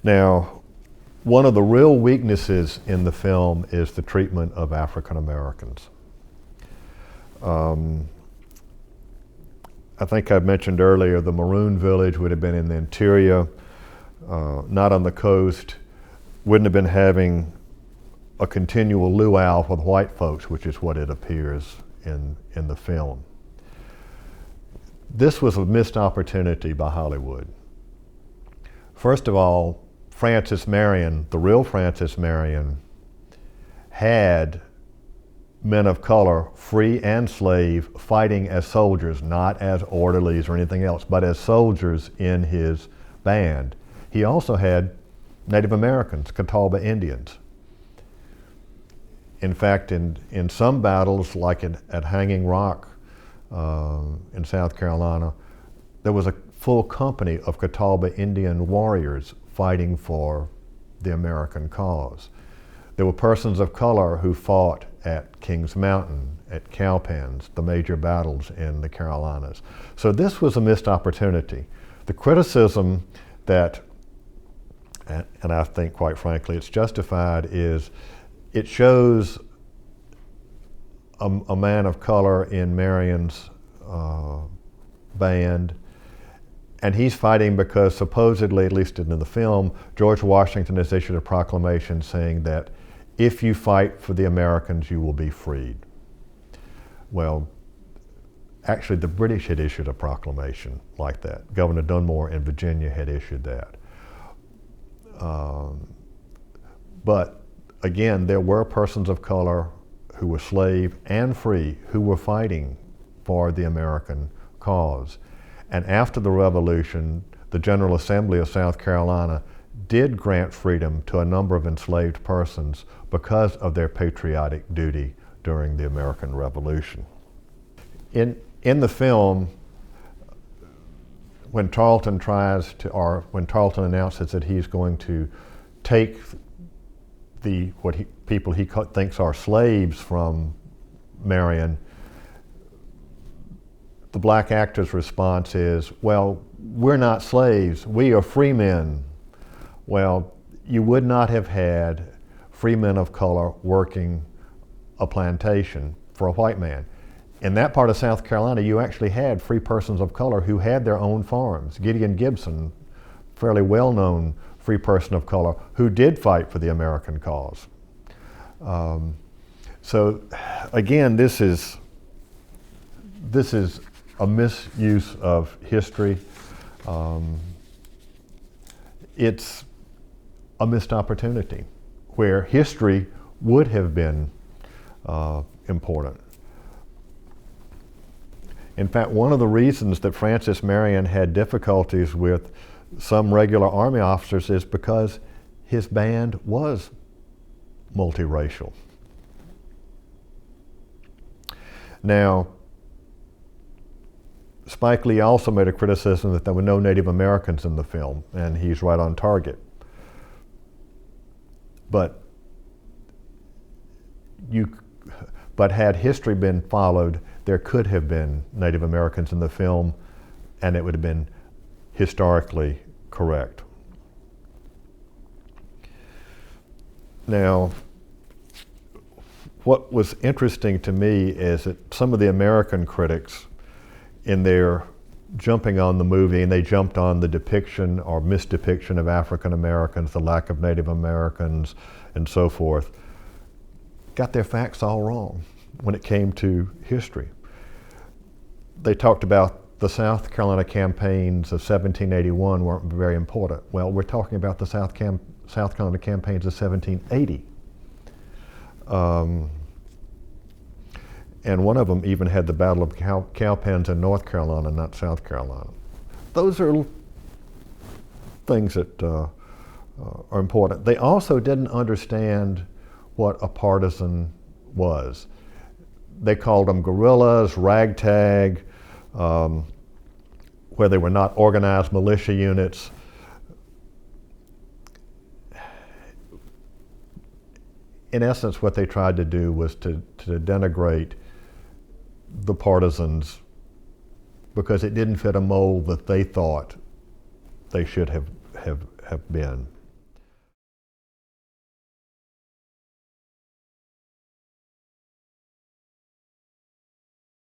Now, one of the real weaknesses in the film is the treatment of African Americans. I think I mentioned earlier the Maroon Village would have been in the interior, not on the coast, wouldn't have been having a continual luau with white folks, which is what it appears in the film. This was a missed opportunity by Hollywood. First of all, Francis Marion, the real Francis Marion, had men of color, free and slave, fighting as soldiers, not as orderlies or anything else, but as soldiers in his band. He also had Native Americans, Catawba Indians. In fact, in some battles, like at Hanging Rock in South Carolina, there was a full company of Catawba Indian warriors fighting for the American cause. There were persons of color who fought at Kings Mountain, at Cowpens, the major battles in the Carolinas. So this was a missed opportunity. The criticism that, and I think quite frankly it's justified, is it shows a man of color in Marion's band, and he's fighting because supposedly, at least in the film, George Washington has issued a proclamation saying that if you fight for the Americans, you will be freed. Well, actually the British had issued a proclamation like that. Governor Dunmore in Virginia had issued that. But again, there were persons of color who were slave and free who were fighting for the American cause. And after the Revolution, the General Assembly of South Carolina did grant freedom to a number of enslaved persons because of their patriotic duty during the American Revolution. In the film, when Tarleton announces that he's going to take people he thinks are slaves from Marion, the black actor's response is, well, we're not slaves, we are free men. Well, you would not have had free men of color working a plantation for a white man. In that part of South Carolina, you actually had free persons of color who had their own farms. Gideon Gibson, fairly well-known free person of color, who did fight for the American cause. So again, this is a misuse of history. It's a missed opportunity where history would have been important. In fact, one of the reasons that Francis Marion had difficulties with some regular Army officers is because his band was multiracial. Now, Spike Lee also made a criticism that there were no Native Americans in the film, and he's right on target. But had history been followed, there could have been Native Americans in the film, and it would have been historically correct. Now, what was interesting to me is that some of the American critics, in their jumping on the movie, and they jumped on the depiction or misdepiction of African Americans, the lack of Native Americans, and so forth, got their facts all wrong when it came to history. They talked about the South Carolina campaigns of 1781 weren't very important. Well, we're talking about the South Carolina campaigns of 1780. And one of them even had the Battle of Cowpens in North Carolina, not South Carolina. Those are things that are important. They also didn't understand what a partisan was. They called them guerrillas, ragtag, where they were not organized militia units. In essence, what they tried to do was to denigrate the partisans because it didn't fit a mold that they thought they should have been.